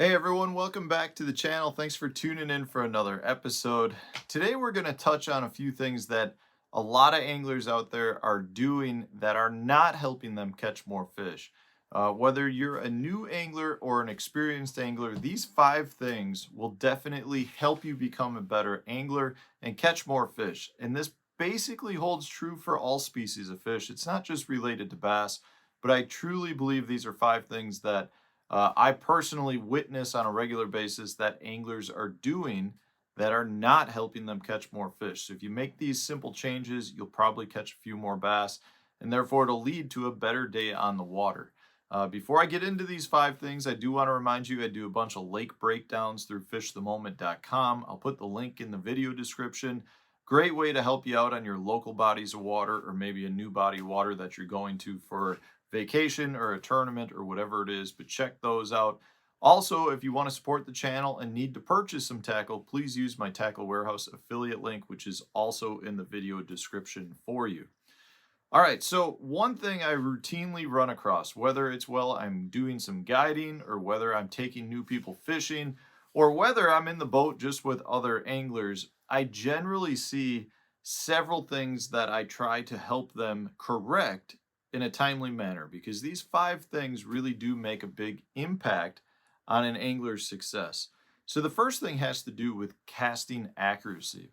Hey everyone, welcome back to the channel. Thanks for tuning in for another episode. Today we're going to touch on a few things that a lot of anglers out there are doing that are not helping them catch more fish. Whether you're a new angler or an experienced angler, these 5 things will definitely help you become a better angler and catch more fish. And this basically holds true for all species of fish. It's not just related to bass, but I truly believe these are 5 things that I personally witness on a regular basis that anglers are doing that are not helping them catch more fish. So if you make these simple changes, you'll probably catch a few more bass, and therefore it'll lead to a better day on the water. Before I get into these 5 things, I do want to remind you I do a bunch of lake breakdowns through fishthemoment.com. I'll put the link in the video description. Great way to help you out on your local bodies of water or maybe a new body of water that you're going to for vacation or a tournament or whatever it is, but check those out. Also, if you want to support the channel and need to purchase some tackle, please use my Tackle Warehouse affiliate link, which is also in the video description for you. All right, so one thing I routinely run across, whether it's while I'm doing some guiding or whether I'm taking new people fishing or whether I'm in the boat just with other anglers, I generally see several things that I try to help them correct in a timely manner because these 5 things really do make a big impact on an angler's success. So the first thing has to do with casting accuracy.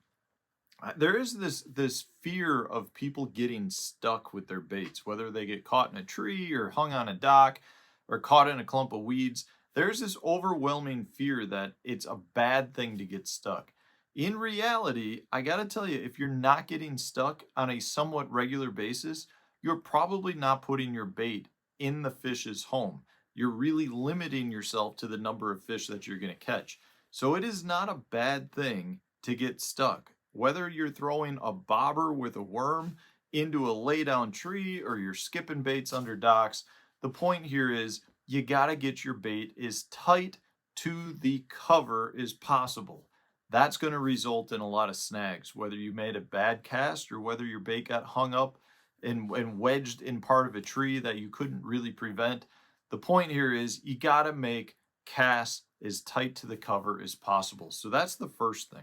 There is this fear of people getting stuck with their baits, whether they get caught in a tree or hung on a dock or caught in a clump of weeds. There's this overwhelming fear that it's a bad thing to get stuck. In reality, I got to tell you, if you're not getting stuck on a somewhat regular basis, you're probably not putting your bait in the fish's home. You're really limiting yourself to the number of fish that you're going to catch. So it is not a bad thing to get stuck. Whether you're throwing a bobber with a worm into a laydown tree or you're skipping baits under docks, the point here is you got to get your bait as tight to the cover as possible. That's going to result in a lot of snags, whether you made a bad cast or whether your bait got hung up and wedged in part of a tree that you couldn't really prevent. The point here is you got to make casts as tight to the cover as possible. So that's the first thing.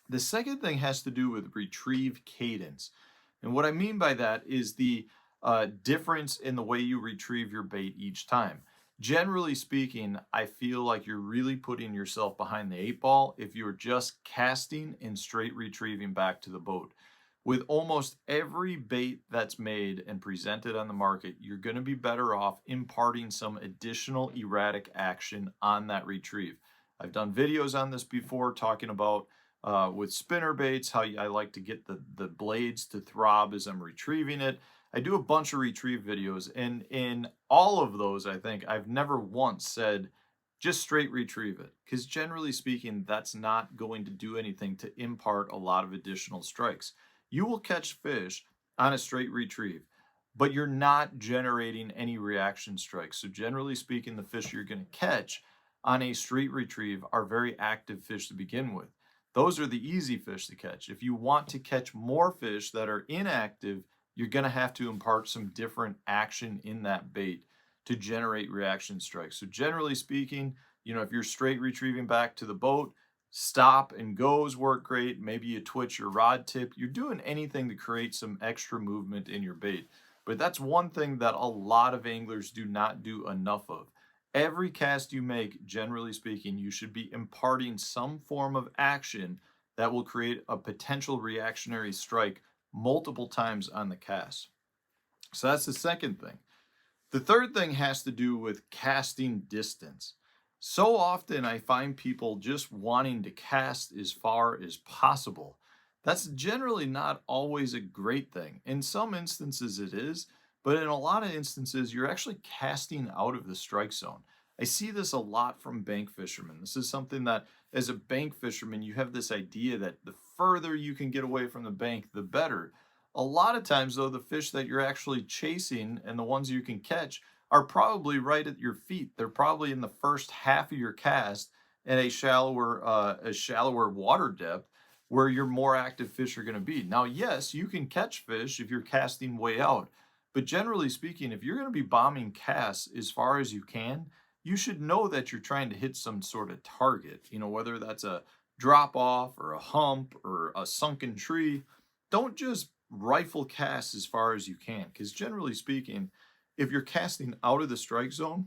The second thing has to do with retrieve cadence. And what I mean by that is the difference in the way you retrieve your bait each time. Generally speaking, I feel like you're really putting yourself behind the 8 ball if you're just casting and straight retrieving back to the boat. With almost every bait that's made and presented on the market, you're going to be better off imparting some additional erratic action on that retrieve. I've done videos on this before talking about with spinner baits, how I like to get the blades to throb as I'm retrieving it. I do a bunch of retrieve videos, and in all of those, I think I've never once said just straight retrieve it, because generally speaking, that's not going to do anything to impart a lot of additional strikes. You will catch fish on a straight retrieve, but you're not generating any reaction strikes. So generally speaking, the fish you're going to catch on a straight retrieve are very active fish to begin with. Those are the easy fish to catch. If you want to catch more fish that are inactive, you're going to have to impart some different action in that bait to generate reaction strikes. So generally speaking, if you're straight retrieving back to the boat, stop and goes work great. Maybe you twitch your rod tip. You're doing anything to create some extra movement in your bait. But that's one thing that a lot of anglers do not do enough of. Every cast you make, generally speaking, you should be imparting some form of action that will create a potential reactionary strike multiple times on the cast. So that's the second thing. The third thing has to do with casting distance. So often I find people just wanting to cast as far as possible. That's generally not always a great thing. In some instances it is, but in a lot of instances you're actually casting out of the strike zone. I see this a lot from bank fishermen. This is something that as a bank fisherman, you have this idea that the further you can get away from the bank, the better. A lot of times though, the fish that you're actually chasing and the ones you can catch are probably right at your feet. They're probably in the first half of your cast at a shallower water depth where your more active fish are going to be. Now, yes, you can catch fish if you're casting way out, but generally speaking, if you're going to be bombing casts as far as you can, you should know that you're trying to hit some sort of target, whether that's a drop off or a hump or a sunken tree. Don't just rifle cast as far as you can, because generally speaking, if you're casting out of the strike zone,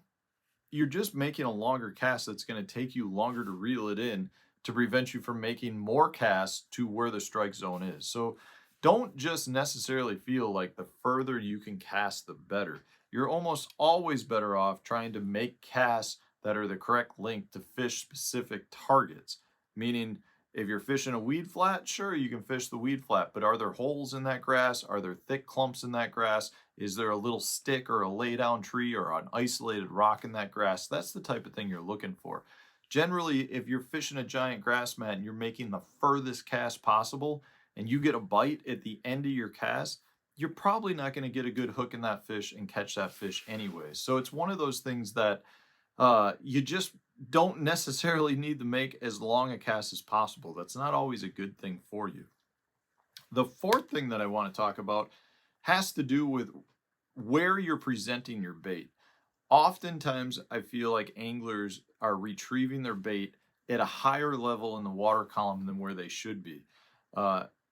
you're just making a longer cast that's going to take you longer to reel it in to prevent you from making more casts to where the strike zone is. So don't just necessarily feel like the further you can cast, the better. You're almost always better off trying to make casts that are the correct length to fish specific targets. Meaning, if you're fishing a weed flat, sure, you can fish the weed flat, but are there holes in that grass? Are there thick clumps in that grass? Is there a little stick or a lay down tree or an isolated rock in that grass? That's the type of thing you're looking for. Generally, if you're fishing a giant grass mat and you're making the furthest cast possible and you get a bite at the end of your cast, you're probably not going to get a good hook in that fish and catch that fish anyway. So it's one of those things that you just don't necessarily need to make as long a cast as possible. That's not always a good thing for you. The fourth thing that I want to talk about has to do with where you're presenting your bait. Oftentimes, I feel like anglers are retrieving their bait at a higher level in the water column than where they should be.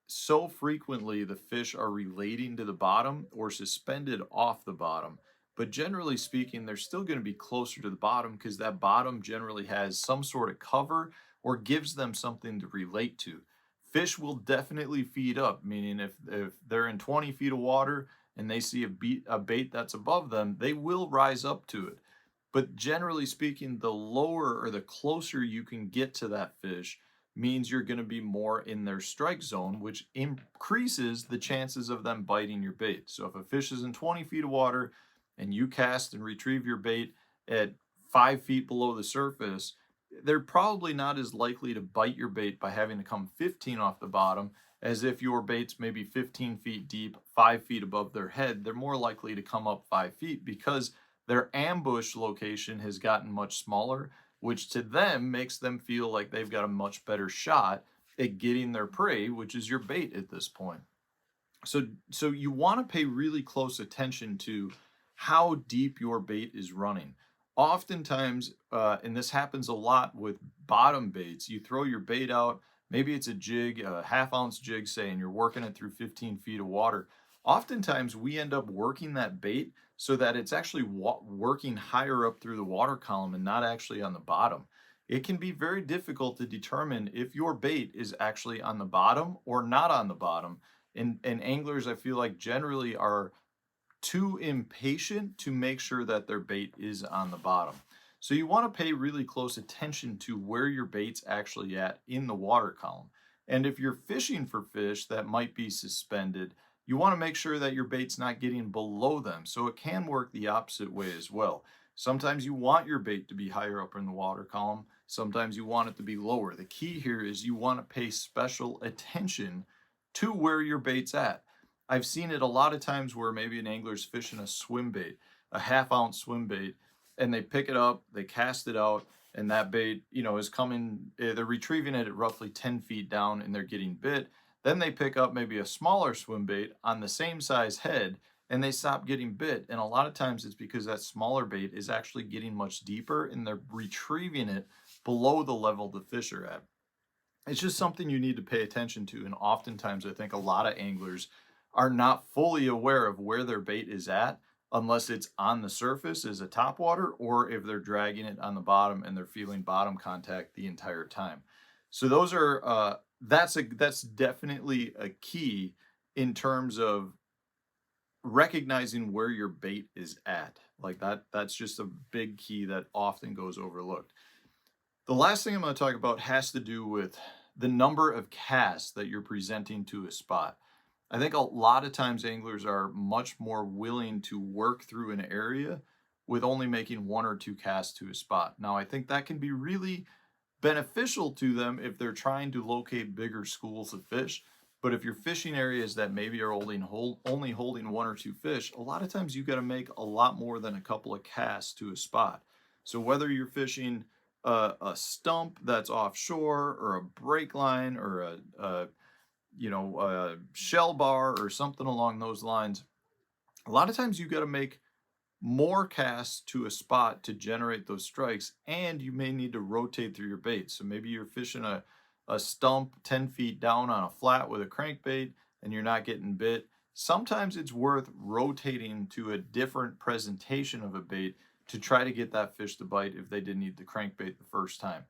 So frequently, the fish are relating to the bottom or suspended off the bottom. But generally speaking, they're still going to be closer to the bottom because that bottom generally has some sort of cover or gives them something to relate to. Fish will definitely feed up, meaning if they're in 20 feet of water and they see a bait that's above them, they will rise up to it. But generally speaking, the lower or the closer you can get to that fish means you're going to be more in their strike zone, which increases the chances of them biting your bait. So if a fish is in 20 feet of water and you cast and retrieve your bait at 5 feet below the surface, they're probably not as likely to bite your bait by having to come 15 off the bottom as if your bait's maybe 15 feet deep, 5 feet above their head. They're more likely to come up 5 feet because their ambush location has gotten much smaller, which to them makes them feel like they've got a much better shot at getting their prey, which is your bait at this point. So you want to pay really close attention to how deep your bait is running. Oftentimes, and this happens a lot with bottom baits, you throw your bait out, maybe it's a jig, a half-ounce jig, say, and you're working it through 15 feet of water. Oftentimes, we end up working that bait so that it's actually working higher up through the water column and not actually on the bottom. It can be very difficult to determine if your bait is actually on the bottom or not on the bottom. And anglers, I feel like, generally are too impatient to make sure that their bait is on the bottom. So you want to pay really close attention to where your bait's actually at in the water column. And if you're fishing for fish that might be suspended, you want to make sure that your bait's not getting below them. So it can work the opposite way as well. Sometimes you want your bait to be higher up in the water column. Sometimes you want it to be lower. The key here is you want to pay special attention to where your bait's at. I've seen it a lot of times where maybe an angler's fishing a swim bait, a half-ounce swim bait, and they pick it up, they cast it out, and that bait, is coming, they're retrieving it at roughly 10 feet down and they're getting bit. Then they pick up maybe a smaller swim bait on the same size head and they stop getting bit. And a lot of times it's because that smaller bait is actually getting much deeper and they're retrieving it below the level the fish are at. It's just something you need to pay attention to. And oftentimes I think a lot of anglers are not fully aware of where their bait is at unless it's on the surface as a topwater or if they're dragging it on the bottom and they're feeling bottom contact the entire time. So those are that's definitely a key in terms of recognizing where your bait is at. Like that's just a big key that often goes overlooked. The last thing I'm going to talk about has to do with the number of casts that you're presenting to a spot. I think a lot of times anglers are much more willing to work through an area with only making 1 or 2 casts to a spot. Now, I think that can be really beneficial to them if they're trying to locate bigger schools of fish. But if you're fishing areas that maybe are only holding 1 or 2 fish, a lot of times you got to make a lot more than a couple of casts to a spot. So whether you're fishing a stump that's offshore or a break line or a shell bar or something along those lines, a lot of times you got to make more casts to a spot to generate those strikes, and you may need to rotate through your bait. So maybe you're fishing a stump 10 feet down on a flat with a crankbait and you're not getting bit. Sometimes it's worth rotating to a different presentation of a bait to try to get that fish to bite if they didn't eat the crankbait the first time.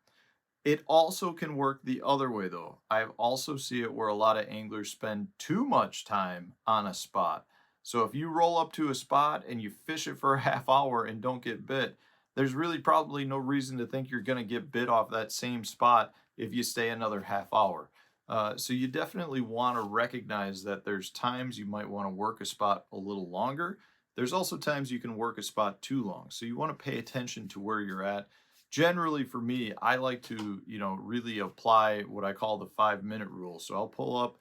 It also can work the other way though. I've also see it where a lot of anglers spend too much time on a spot. So if you roll up to a spot and you fish it for a half hour and don't get bit, there's really probably no reason to think you're going to get bit off that same spot if you stay another half hour. So you definitely want to recognize that there's times you might want to work a spot a little longer. There's also times you can work a spot too long. So you want to pay attention to where you're at. Generally for me, I like to, really apply what I call the 5 minute rule. So I'll pull up,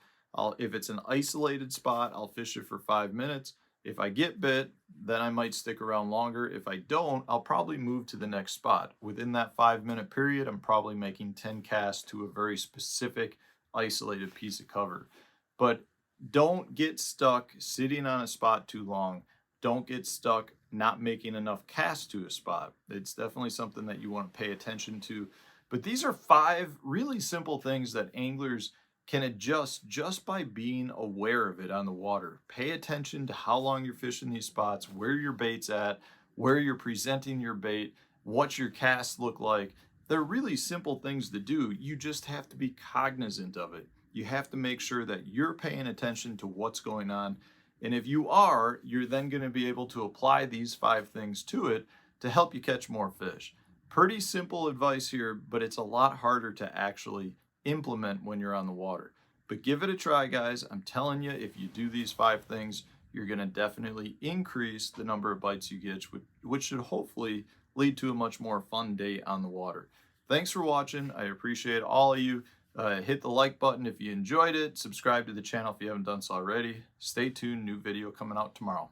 if it's an isolated spot, I'll fish it for 5 minutes. If I get bit, then I might stick around longer. If I don't, I'll probably move to the next spot. Within that 5 minute period, I'm probably making 10 casts to a very specific isolated piece of cover. But don't get stuck sitting on a spot too long. Don't get stuck not making enough casts to a spot. It's definitely something that you want to pay attention to. But these are 5 really simple things that anglers can adjust just by being aware of it on the water. Pay attention to how long you're fishing these spots, where your bait's at, where you're presenting your bait, what your casts look like. They're really simple things to do. You just have to be cognizant of it. You have to make sure that you're paying attention to what's going on. And if you are, you're then going to be able to apply these 5 things to it to help you catch more fish. Pretty simple advice here, but it's a lot harder to actually implement when you're on the water. But give it a try, guys. I'm telling you, if you do these 5 things, you're going to definitely increase the number of bites you get, which should hopefully lead to a much more fun day on the water. Thanks for watching. I appreciate all of you. Hit the like button if you enjoyed it. Subscribe to the channel if you haven't done so already. Stay tuned, new video coming out tomorrow.